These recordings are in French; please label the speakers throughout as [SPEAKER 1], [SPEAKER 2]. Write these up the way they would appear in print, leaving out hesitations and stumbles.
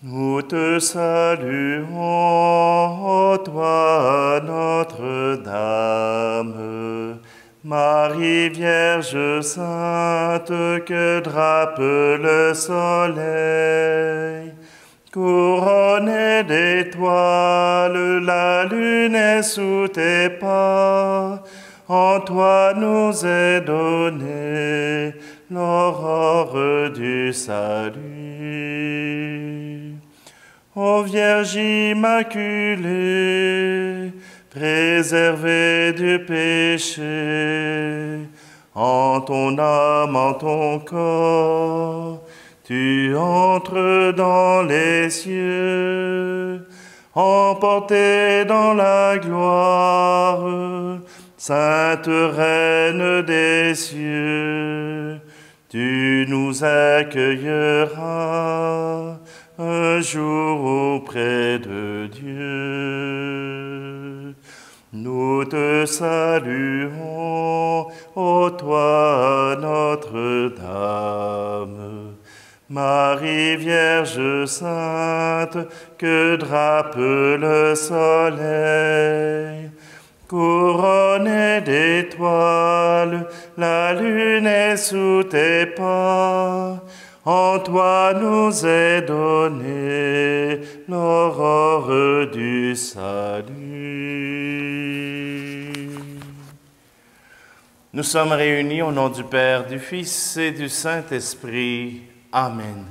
[SPEAKER 1] Nous te saluons, toi Notre-Dame, Marie Vierge Sainte, que drape le soleil. Couronnée d'étoiles, la lune est sous tes pas. En toi nous est donnée l'aurore du salut. Ô Vierge immaculée, préservée du péché, en ton âme, en ton corps, tu entres dans les cieux, emportée dans la gloire, Sainte Reine des cieux, tu nous accueilleras un jour auprès de Dieu. Nous te saluons, ô toi Notre-Dame, Marie Vierge Sainte, que drape le soleil. Couronnée d'étoiles, la lune est sous tes pas. En toi nous est donnée l'aurore du salut. Nous sommes réunis au nom du Père, du Fils et du Saint-Esprit. Amen.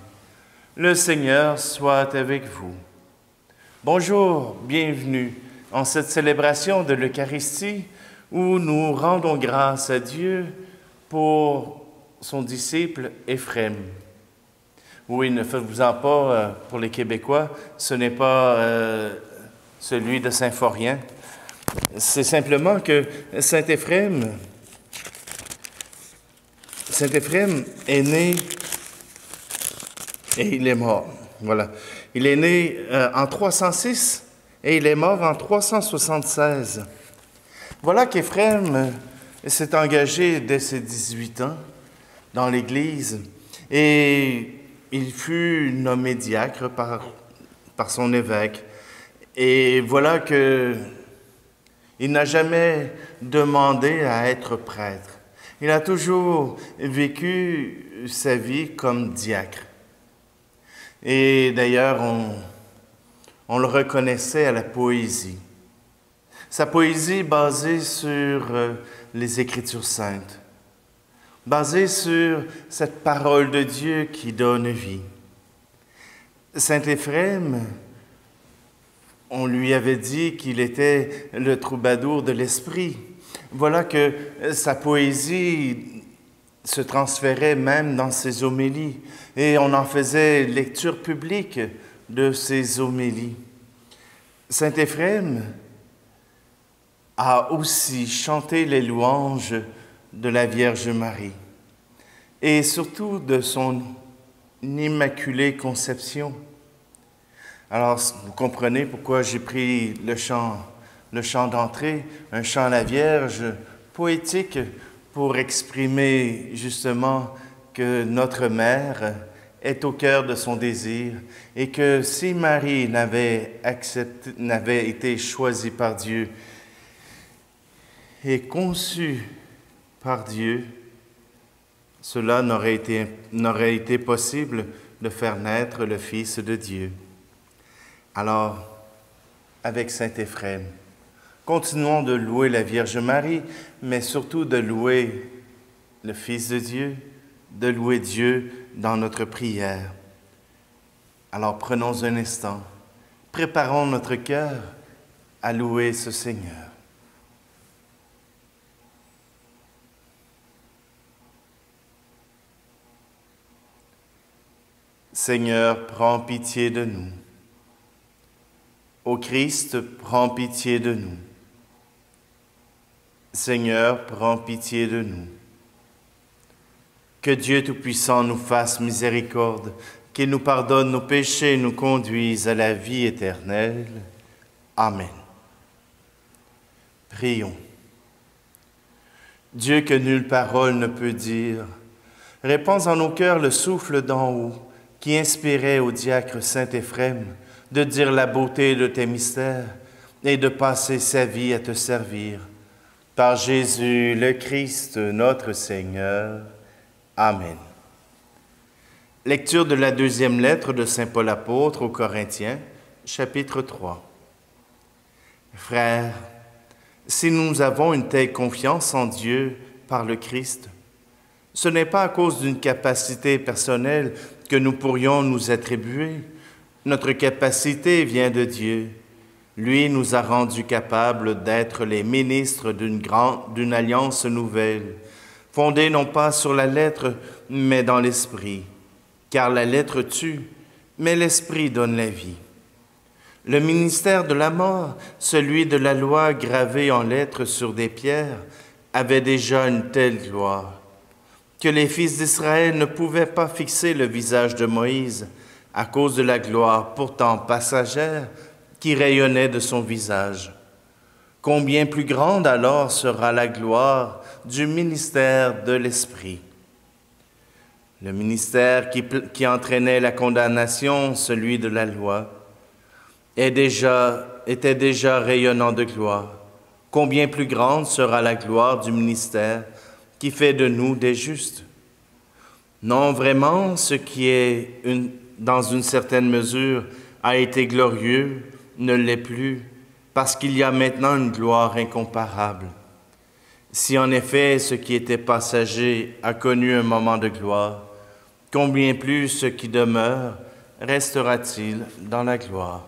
[SPEAKER 1] Le Seigneur soit avec vous. Bonjour, bienvenue en cette célébration de l'Eucharistie où nous rendons grâce à Dieu pour son disciple Éphrem. Oui, ne faites-vous-en pas, pour les Québécois, ce n'est pas celui de Saint-Phorien. C'est simplement que Saint Éphrem est né et il est mort. Voilà. Il est né en 306 et il est mort en 376. Voilà qu'Éphrem s'est engagé dès ses 18 ans dans l'Église et il fut nommé diacre par son évêque. Et voilà qu'il n'a jamais demandé à être prêtre. Il a toujours vécu sa vie comme diacre. Et d'ailleurs, on le reconnaissait à la poésie. Sa poésie basée sur les Écritures saintes, basée sur cette parole de Dieu qui donne vie. Saint Éphrem, on lui avait dit qu'il était le troubadour de l'esprit. Voilà que sa poésie se transférait même dans ses homélies et on en faisait lecture publique de ses homélies. Saint Éphrem a aussi chanté les louanges de la Vierge Marie et surtout de son immaculée conception. Alors, vous comprenez pourquoi j'ai pris le chant d'entrée, un chant à la Vierge poétique pour exprimer justement que notre Mère est au cœur de son désir et que si Marie n'avait été choisie par Dieu et conçue par Dieu, cela n'aurait été possible de faire naître le Fils de Dieu. Alors, avec Saint Éphrem, continuons de louer la Vierge Marie, mais surtout de louer le Fils de Dieu, de louer Dieu dans notre prière. Alors prenons un instant, préparons notre cœur à louer ce Seigneur. Seigneur, prends pitié de nous. Ô Christ, prends pitié de nous. Seigneur, prends pitié de nous. Que Dieu Tout-Puissant nous fasse miséricorde, qu'il nous pardonne nos péchés et nous conduise à la vie éternelle. Amen. Prions. Dieu que nulle parole ne peut dire, répands en nos cœurs le souffle d'en haut, qui inspirait au diacre saint Éphrem de dire la beauté de tes mystères et de passer sa vie à te servir. Par Jésus le Christ, notre Seigneur. Amen. Lecture de la deuxième lettre de saint Paul apôtre aux Corinthiens, chapitre 3. Frères, si nous avons une telle confiance en Dieu par le Christ, ce n'est pas à cause d'une capacité personnelle que nous pourrions nous attribuer. Notre capacité vient de Dieu. Lui nous a rendus capables d'être les ministres d'une alliance nouvelle, fondée non pas sur la lettre, mais dans l'esprit. Car la lettre tue, mais l'esprit donne la vie. Le ministère de la mort, celui de la loi gravée en lettres sur des pierres, avait déjà une telle gloire que les fils d'Israël ne pouvaient pas fixer le visage de Moïse à cause de la gloire pourtant passagère qui rayonnait de son visage. Combien plus grande alors sera la gloire du ministère de l'Esprit. Le ministère qui entraînait la condamnation, celui de la loi, était déjà rayonnant de gloire. Combien plus grande sera la gloire du ministère qui fait de nous des justes. Non, vraiment, ce qui est, dans une certaine mesure, a été glorieux, ne l'est plus, parce qu'il y a maintenant une gloire incomparable. Si en effet ce qui était passager a connu un moment de gloire, combien plus ce qui demeure restera-t-il dans la gloire?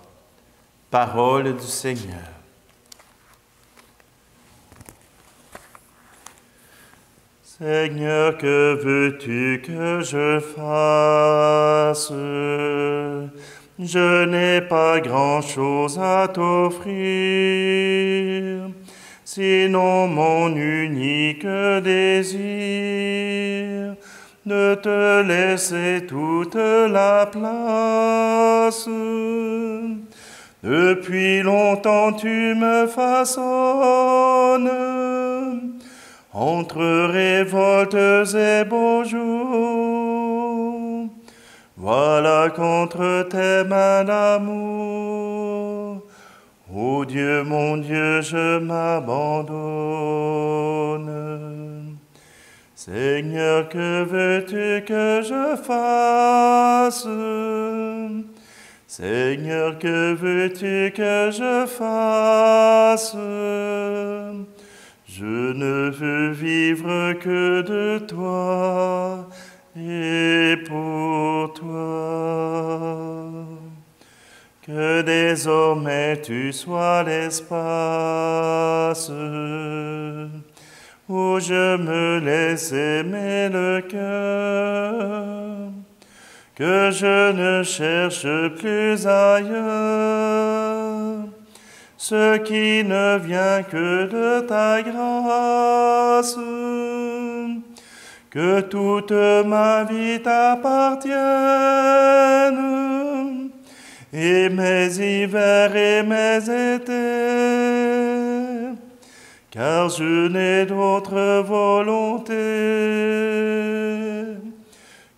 [SPEAKER 1] Parole du Seigneur.
[SPEAKER 2] Seigneur, que veux-tu que je fasse? Je n'ai pas grand-chose à t'offrir, sinon mon unique désir de te laisser toute la place. Depuis longtemps tu me façonnes, entre révoltes et beaux jours. Voilà qu'entre tes mains d'amour, ô Dieu, mon Dieu, je m'abandonne. Seigneur, que veux-tu que je fasse? Seigneur, que veux-tu que je fasse? Je ne veux vivre que de toi et pour toi. Que désormais tu sois l'espace où je me laisse aimer le cœur, que je ne cherche plus ailleurs ce qui ne vient que de ta grâce, que toute ma vie t'appartienne, et mes hivers et mes étés, car je n'ai d'autre volonté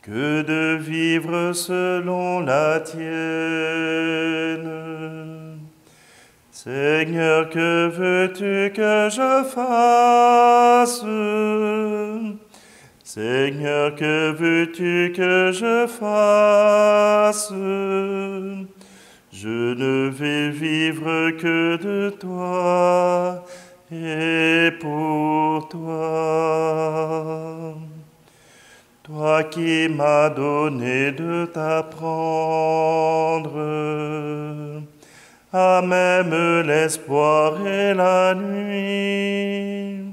[SPEAKER 2] que de vivre selon la tienne. Seigneur, que veux-tu que je fasse? Seigneur, que veux-tu que je fasse? Je ne vais vivre que de toi et pour toi. Toi qui m'as donné de t'apprendre à même l'espoir et la nuit.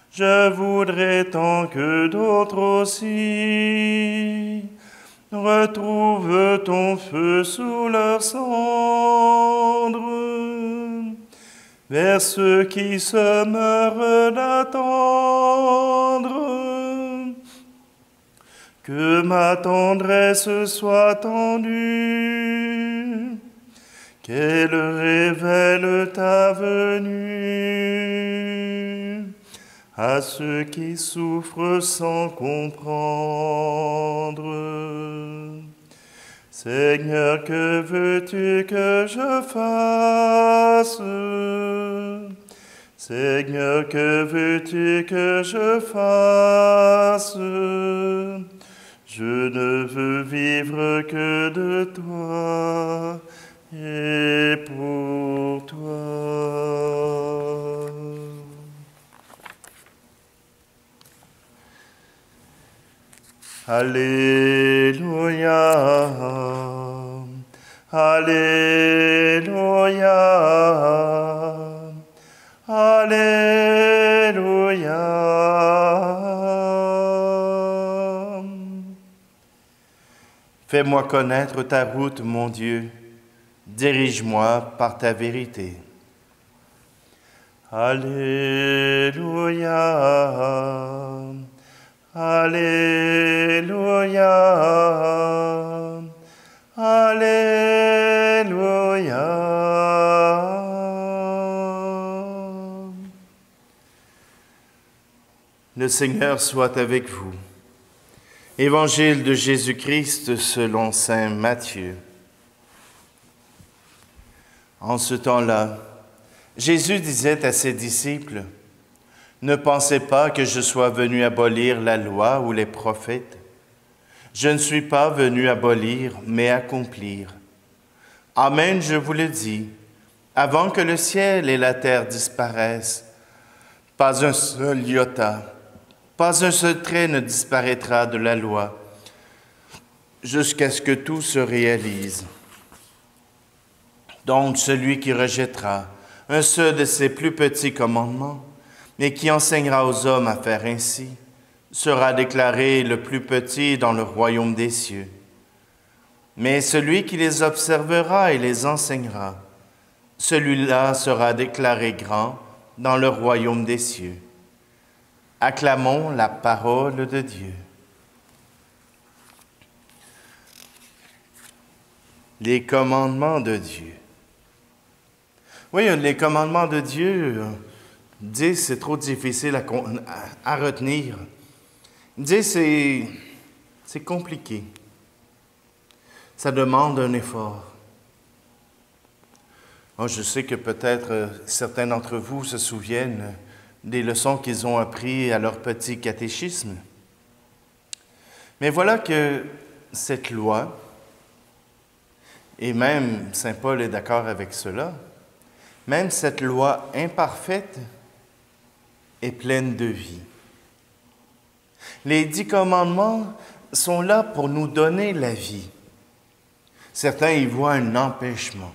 [SPEAKER 2] Je voudrais tant que d'autres aussi retrouvent ton feu sous leurs cendres, vers ceux qui se meurent d'attendre. Que ma tendresse soit tendue, qu'elle révèle ta venue à ceux qui souffrent sans comprendre. Seigneur, que veux-tu que je fasse? Seigneur, que veux-tu que je fasse? Je ne veux vivre que de toi et pour toi. Alléluia, Alléluia, Alléluia. Fais-moi connaître ta route, mon Dieu, dirige-moi par ta vérité. Alléluia, Alléluia, Alléluia. Le Seigneur soit avec vous. Évangile de Jésus-Christ selon saint Matthieu. En ce temps-là, Jésus disait à ses disciples, « Ne pensez pas que je sois venu abolir la loi ou les prophètes. Je ne suis pas venu abolir, mais accomplir. Amen, je vous le dis, avant que le ciel et la terre disparaissent, pas un seul iota, pas un seul trait ne disparaîtra de la loi, jusqu'à ce que tout se réalise. Donc celui qui rejettera un seul de ces plus petits commandements, et qui enseignera aux hommes à faire ainsi, sera déclaré le plus petit dans le royaume des cieux. Mais celui qui les observera et les enseignera, celui-là sera déclaré grand dans le royaume des cieux. Acclamons la parole de Dieu. Les commandements de Dieu. Oui, les commandements de Dieu, 10, c'est trop difficile à retenir. 10, c'est compliqué. Ça demande un effort. Oh, je sais que peut-être certains d'entre vous se souviennent des leçons qu'ils ont apprises à leur petit catéchisme. Mais voilà que cette loi, et même saint Paul est d'accord avec cela, même cette loi imparfaite est pleine de vie. Les 10 commandements sont là pour nous donner la vie. Certains y voient un empêchement.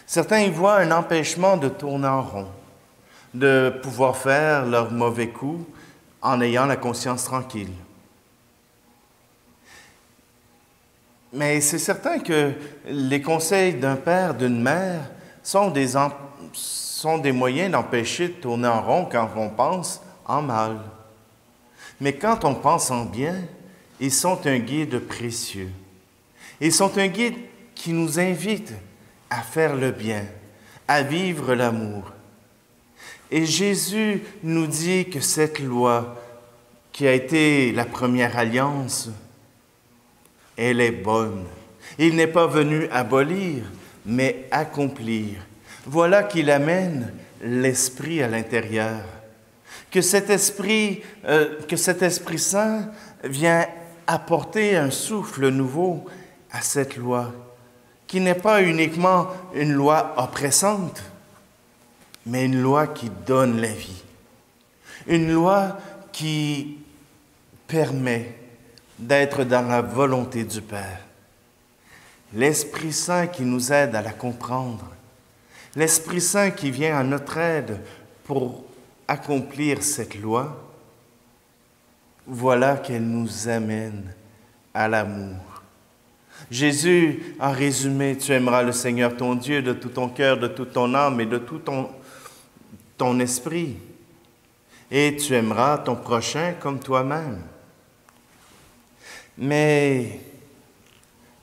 [SPEAKER 2] Certains y voient un empêchement de tourner en rond, de pouvoir faire leurs mauvais coups en ayant la conscience tranquille. Mais c'est certain que les conseils d'un père, d'une mère, sont des moyens d'empêcher de tourner en rond quand on pense en mal. Mais quand on pense en bien, ils sont un guide précieux. Ils sont un guide qui nous invite à faire le bien, à vivre l'amour. Et Jésus nous dit que cette loi, qui a été la première alliance, elle est bonne. Il n'est pas venu abolir, mais accomplir. Voilà qu'il amène l'Esprit à l'intérieur. Que cet Esprit Saint vient apporter un souffle nouveau à cette loi, qui n'est pas uniquement une loi oppressante, mais une loi qui donne la vie. Une loi qui permet d'être dans la volonté du Père. L'Esprit Saint qui nous aide à la comprendre. L'Esprit Saint qui vient à notre aide pour accomplir cette loi. Voilà qu'elle nous amène à l'amour. Jésus a résumé, tu aimeras le Seigneur ton Dieu de tout ton cœur, de toute ton âme et de tout ton esprit. Et tu aimeras ton prochain comme toi-même. Mais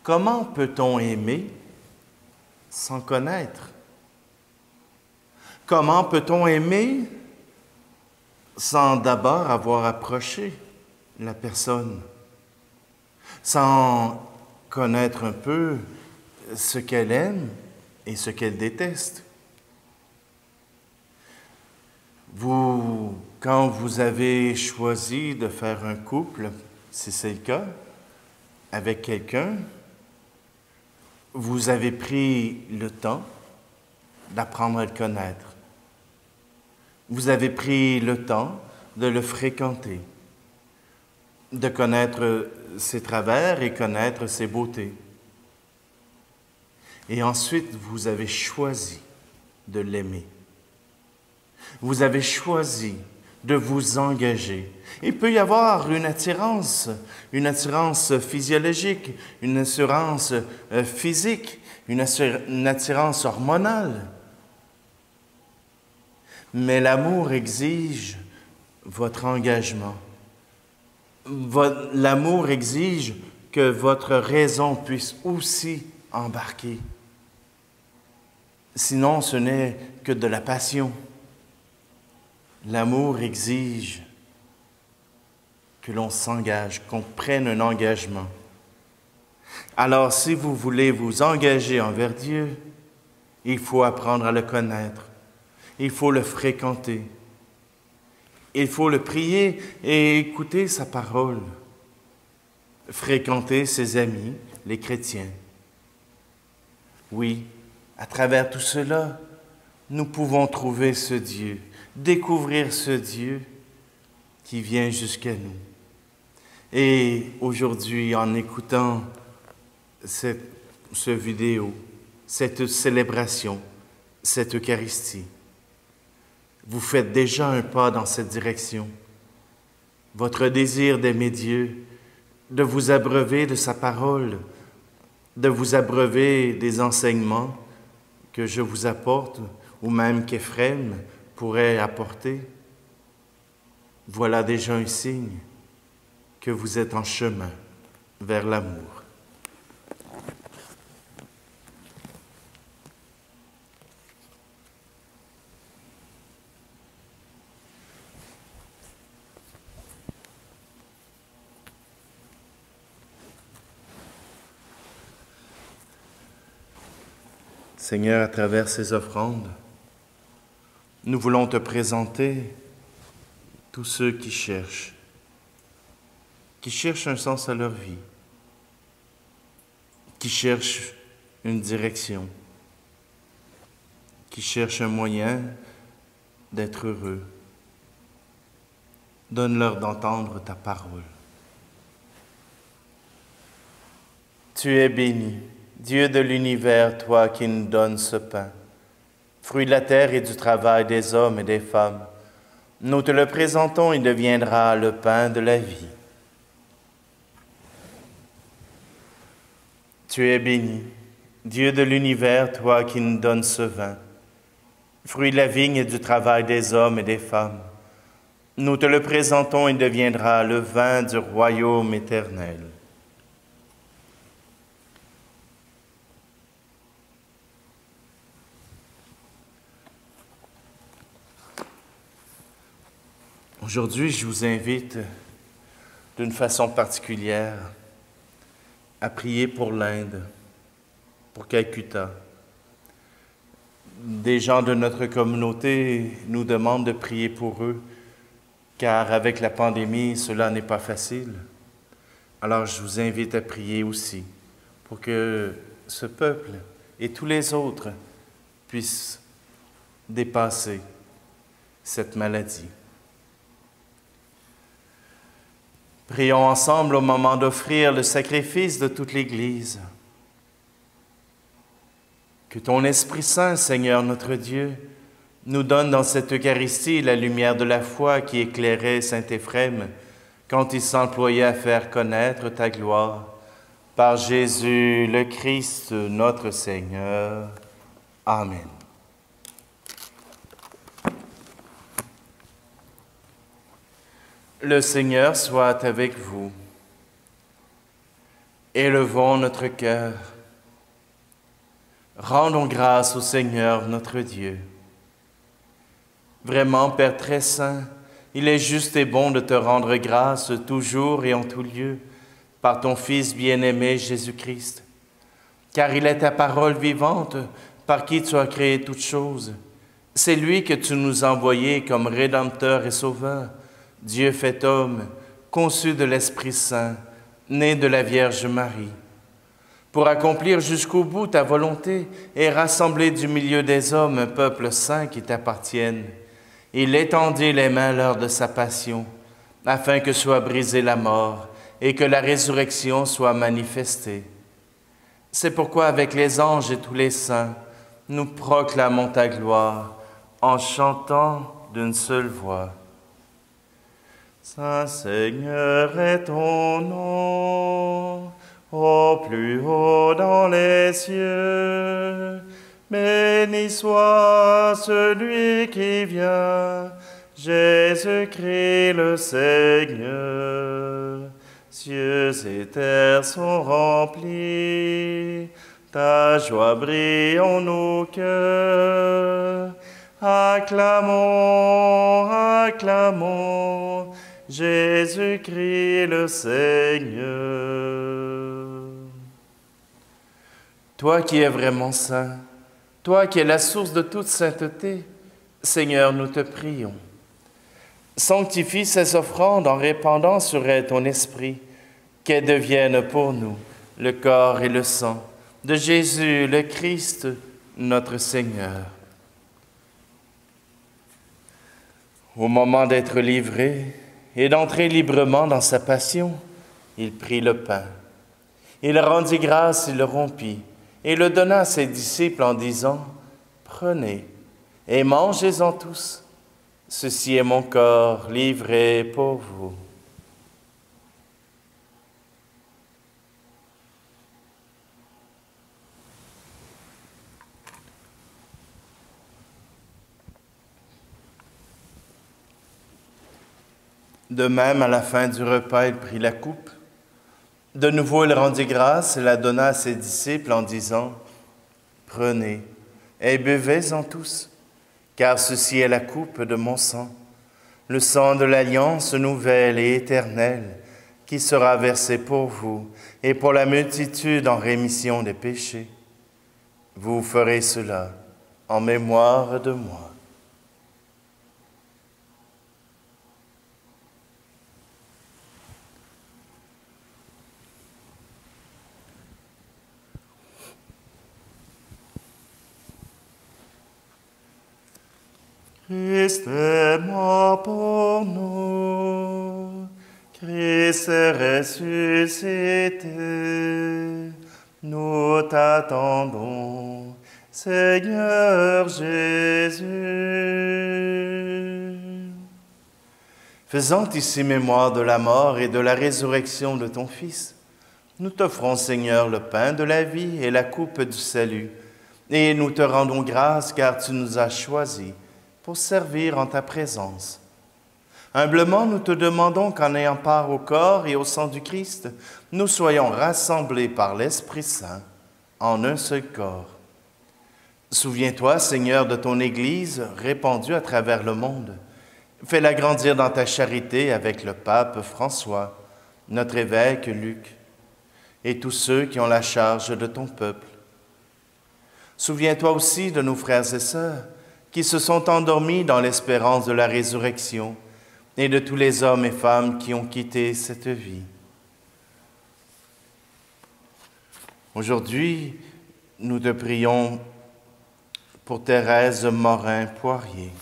[SPEAKER 2] comment peut-on aimer sans connaître? Comment peut-on aimer sans d'abord avoir approché la personne, sans
[SPEAKER 1] connaître un peu ce qu'elle aime et ce qu'elle déteste. Quand vous avez choisi de faire un couple, si c'est le cas, avec quelqu'un, vous avez pris le temps d'apprendre à le connaître. Vous avez pris le temps de le fréquenter, de connaître ses travers et connaître ses beautés. Et ensuite, vous avez choisi de l'aimer. Vous avez choisi de vous engager. Il peut y avoir une attirance physiologique, une attirance physique, une attirance hormonale. Mais l'amour exige votre engagement. L'amour exige que votre raison puisse aussi embarquer. Sinon, ce n'est que de la passion. L'amour exige que l'on s'engage, qu'on prenne un engagement. Alors, si vous voulez vous engager envers Dieu, il faut apprendre à le connaître. Il faut le fréquenter. Il faut le prier et écouter sa parole. Fréquenter ses amis, les chrétiens. Oui, à travers tout cela, nous pouvons trouver ce Dieu, découvrir ce Dieu qui vient jusqu'à nous. Et aujourd'hui, en écoutant cette vidéo, cette célébration, cette Eucharistie, vous faites déjà un pas dans cette direction. Votre désir d'aimer Dieu, de vous abreuver de sa parole, de vous abreuver des enseignements que je vous apporte, ou même qu'Éphrem pourrait apporter, voilà déjà un signe que vous êtes en chemin vers l'amour. Seigneur, à travers ces offrandes, nous voulons te présenter tous ceux qui cherchent un sens à leur vie, qui cherchent une direction, qui cherchent un moyen d'être heureux. Donne-leur d'entendre ta parole. Tu es béni, Dieu de l'univers, toi qui nous donnes ce pain, fruit de la terre et du travail des hommes et des femmes. Nous te le présentons, il deviendra le pain de la vie. Tu es béni, Dieu de l'univers, toi qui nous donnes ce vin, fruit de la vigne et du travail des hommes et des femmes. Nous te le présentons, il deviendra le vin du royaume éternel. Aujourd'hui, je vous invite d'une façon particulière à prier pour l'Inde, pour Calcutta. Des gens de notre communauté nous demandent de prier pour eux, car avec la pandémie, cela n'est pas facile. Alors, je vous invite à prier aussi pour que ce peuple et tous les autres puissent dépasser cette maladie. Prions ensemble au moment d'offrir le sacrifice de toute l'Église. Que ton Esprit Saint, Seigneur notre Dieu, nous donne dans cette Eucharistie la lumière de la foi qui éclairait saint Éphrem quand il s'employait à faire connaître ta gloire. Par Jésus le Christ, notre Seigneur. Amen. Le Seigneur soit avec vous. Élevons notre cœur. Rendons grâce au Seigneur notre Dieu. Vraiment, Père très saint, il est juste et bon de te rendre grâce toujours et en tout lieu, par ton Fils bien-aimé Jésus-Christ, car il est ta parole vivante par qui tu as créé toutes choses. C'est lui que tu nous as envoyé comme Rédempteur et Sauveur, Dieu fait homme, conçu de l'Esprit Saint, né de la Vierge Marie, pour accomplir jusqu'au bout ta volonté et rassembler du milieu des hommes un peuple saint qui t'appartienne. Il étendit les mains lors de sa passion, afin que soit brisée la mort et que la résurrection soit manifestée. C'est pourquoi avec les anges et tous les saints, nous proclamons ta gloire en chantant d'une seule voix. Saint Seigneur est ton nom, au plus haut dans les cieux. Béni soit celui qui vient, Jésus-Christ le Seigneur. Cieux et terre sont remplis, ta joie brille en nos cœurs. Acclamons, acclamons, Jésus-Christ le Seigneur. Toi qui es vraiment saint, toi qui es la source de toute sainteté, Seigneur, nous te prions. Sanctifie ces offrandes en répandant sur elles ton esprit, qu'elles deviennent pour nous le corps et le sang de Jésus le Christ, notre Seigneur. Au moment d'être livré et d'entrer librement dans sa passion, il prit le pain. Il rendit grâce, il le rompit et le donna à ses disciples en disant, « Prenez et mangez-en tous. Ceci est mon corps livré pour vous. » De même, à la fin du repas, il prit la coupe. De nouveau, il rendit grâce et la donna à ses disciples en disant, « Prenez et buvez-en tous, car ceci est la coupe de mon sang, le sang de l'alliance nouvelle et éternelle, qui sera versé pour vous et pour la multitude en rémission des péchés. Vous ferez cela en mémoire de moi. » Christ est mort pour nous, Christ est ressuscité, nous t'attendons, Seigneur Jésus. Faisant ici mémoire de la mort et de la résurrection de ton Fils, nous t'offrons, Seigneur, le pain de la vie et la coupe du salut, et nous te rendons grâce car tu nous as choisis pour servir en ta présence. Humblement, nous te demandons qu'en ayant part au corps et au sang du Christ, nous soyons rassemblés par l'Esprit Saint en un seul corps. Souviens-toi, Seigneur, de ton Église répandue à travers le monde. Fais-la grandir dans ta charité avec le pape François, notre évêque Luc, et tous ceux qui ont la charge de ton peuple. Souviens-toi aussi de nos frères et sœurs qui se sont endormis dans l'espérance de la résurrection et de tous les hommes et femmes qui ont quitté cette vie. Aujourd'hui, nous te prions pour Thérèse Morin-Poirier.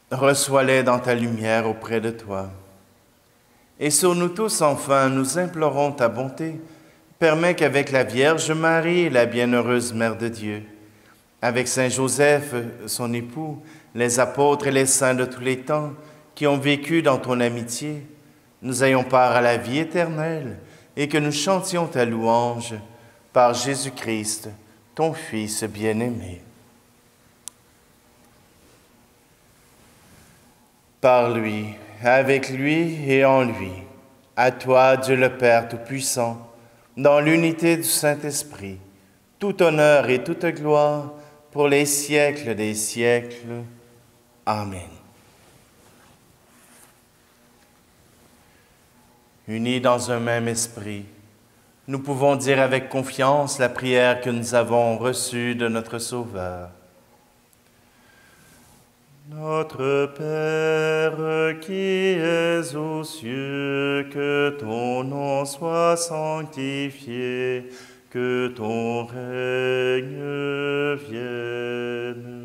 [SPEAKER 1] Reçois-les dans ta lumière auprès de toi. Et sur nous tous, enfin, nous implorons ta bonté. Permets qu'avec la Vierge Marie, la bienheureuse Mère de Dieu, avec Saint Joseph, son époux, les apôtres et les saints de tous les temps qui ont vécu dans ton amitié, nous ayons part à la vie éternelle et que nous chantions ta louange par Jésus-Christ, ton Fils bien-aimé. Par lui, avec lui et en lui, à toi, Dieu le Père Tout-Puissant, dans l'unité du Saint-Esprit, tout honneur et toute gloire pour les siècles des siècles. Amen. unis dans un même esprit, nous pouvons dire avec confiance la prière que nous avons reçue de notre Sauveur. Notre Père qui es aux cieux, que ton nom soit sanctifié, que ton règne vienne,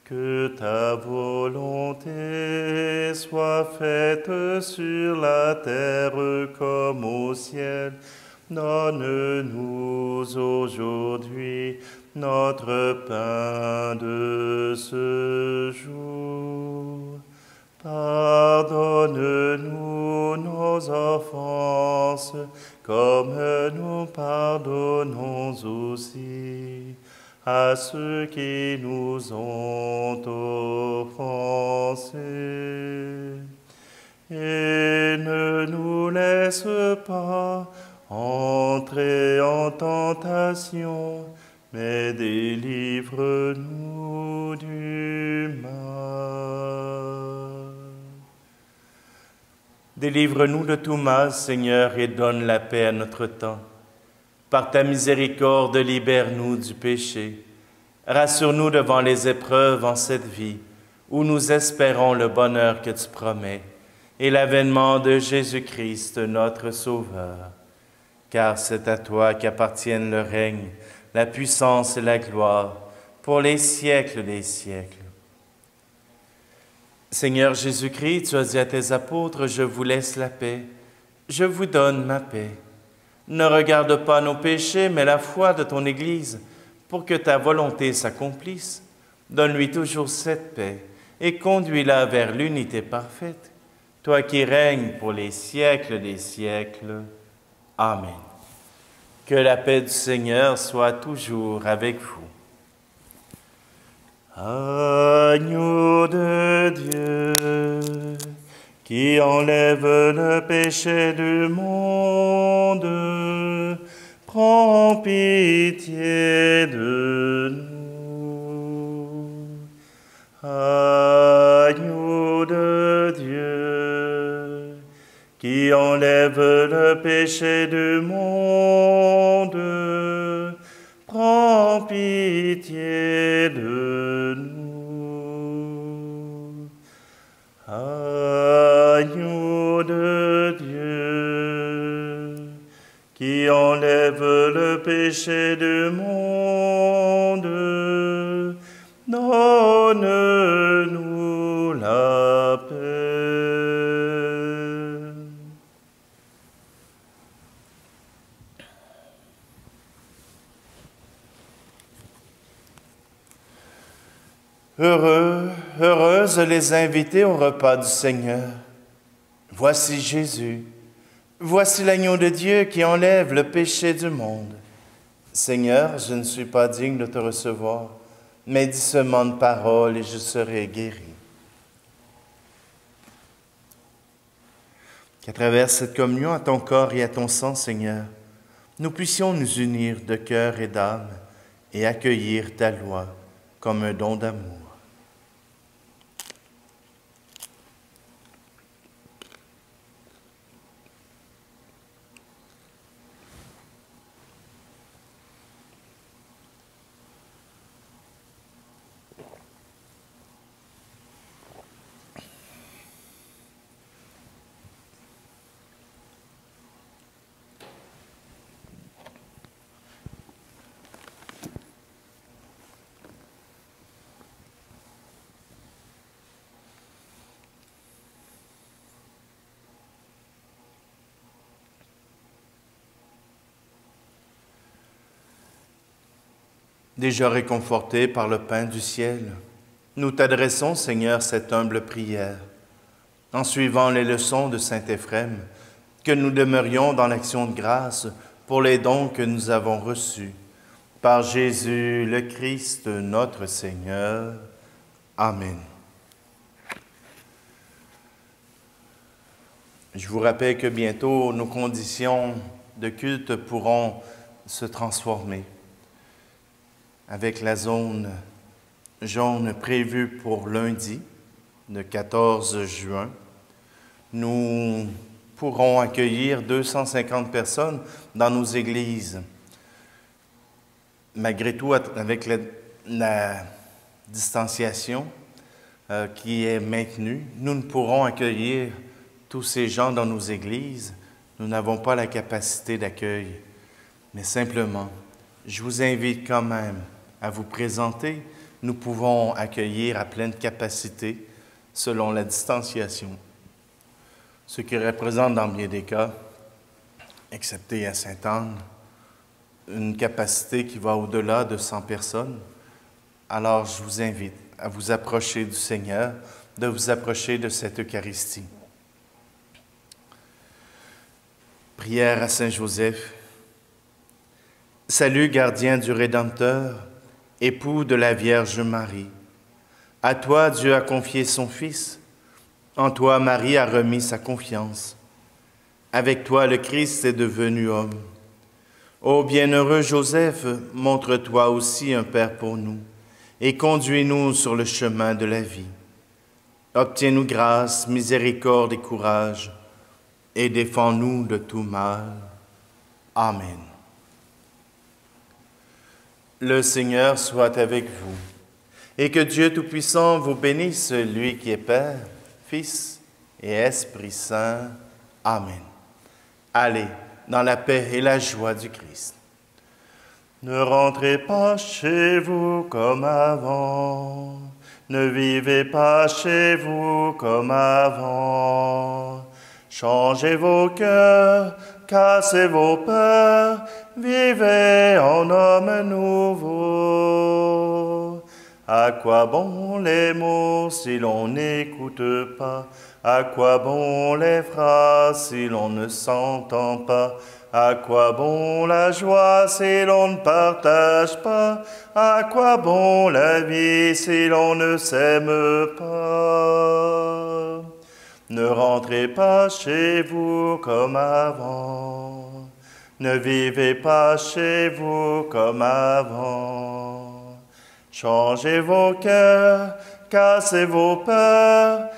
[SPEAKER 1] que ta volonté soit faite sur la terre comme au ciel. Donne-nous aujourd'hui notre pain de ce jour. Pardonne-nous nos offenses, comme nous pardonnons aussi à ceux qui nous ont offensés. Et ne nous laisse pas entrer en tentation, mais délivre-nous du mal. Délivre-nous de tout mal, Seigneur, et donne la paix à notre temps. Par ta miséricorde, libère-nous du péché. Rassure-nous devant les épreuves en cette vie, où nous espérons le bonheur que tu promets, et l'avènement de Jésus-Christ, notre Sauveur. Car c'est à toi qu'appartiennent le règne, la puissance et la gloire, pour les siècles des siècles. Seigneur Jésus-Christ, tu as dit à tes apôtres, « Je vous laisse la paix, je vous donne ma paix. Ne regarde pas nos péchés, mais la foi de ton Église, pour que ta volonté s'accomplisse. Donne-lui toujours cette paix, et conduis-la vers l'unité parfaite, toi qui règnes pour les siècles des siècles. Amen. Que la paix du Seigneur soit toujours avec vous. Agneau de Dieu, qui enlève le péché du monde, prends pitié de nous. Agneau de Dieu, qui enlève le péché du monde, prends pitié de nous. Agneau de Dieu, qui enlève le péché du monde, donne-nous la paix. Heureux, heureuses les invités au repas du Seigneur. Voici Jésus, voici l'agneau de Dieu qui enlève le péché du monde. Seigneur, je ne suis pas digne de te recevoir, mais dis seulement une parole et je serai guéri. Qu'à travers cette communion à ton corps et à ton sang, Seigneur, nous puissions nous unir de cœur et d'âme et accueillir ta loi comme un don d'amour. Déjà réconfortés par le pain du ciel, nous t'adressons, Seigneur, cette humble prière, en suivant les leçons de saint Éphrem, que nous demeurions dans l'action de grâce pour les dons que nous avons reçus. Par Jésus le Christ, notre Seigneur. Amen. Je vous rappelle que bientôt, nos conditions de culte pourront se transformer. Avec la zone jaune prévue pour lundi, le 14 juin, nous pourrons accueillir 250 personnes dans nos églises. Malgré tout, avec la distanciation qui est maintenue, nous ne pourrons accueillir tous ces gens dans nos églises. Nous n'avons pas la capacité d'accueil. Mais simplement, je vous invite quand même à vous présenter. Nous pouvons accueillir à pleine capacité selon la distanciation. Ce qui représente dans bien des cas, excepté à Sainte-Anne, une capacité qui va au-delà de 100 personnes. Alors je vous invite à vous approcher du Seigneur, de vous approcher de cette Eucharistie. Prière à Saint Joseph. Salut, gardien du Rédempteur, époux de la Vierge Marie. À toi, Dieu a confié son Fils. En toi, Marie a remis sa confiance. Avec toi, le Christ est devenu homme. Ô bienheureux Joseph, montre-toi aussi un Père pour nous et conduis-nous sur le chemin de la vie. Obtiens-nous grâce, miséricorde et courage, et défends-nous de tout mal. Amen. Le Seigneur soit avec vous, et que Dieu Tout-Puissant vous bénisse, lui qui est Père, Fils et Esprit Saint. Amen. Allez dans la paix et la joie du Christ. Ne rentrez pas chez vous comme avant, ne vivez pas chez vous comme avant. Changez vos cœurs, cassez vos peurs, vivez en homme nouveau. À quoi bon les mots si l'on n'écoute pas? À quoi bon les phrases si l'on ne s'entend pas? À quoi bon la joie si l'on ne partage pas? À quoi bon la vie si l'on ne s'aime pas? Ne rentrez pas chez vous comme avant, ne vivez pas chez vous comme avant. Changez vos cœurs, cassez vos peurs,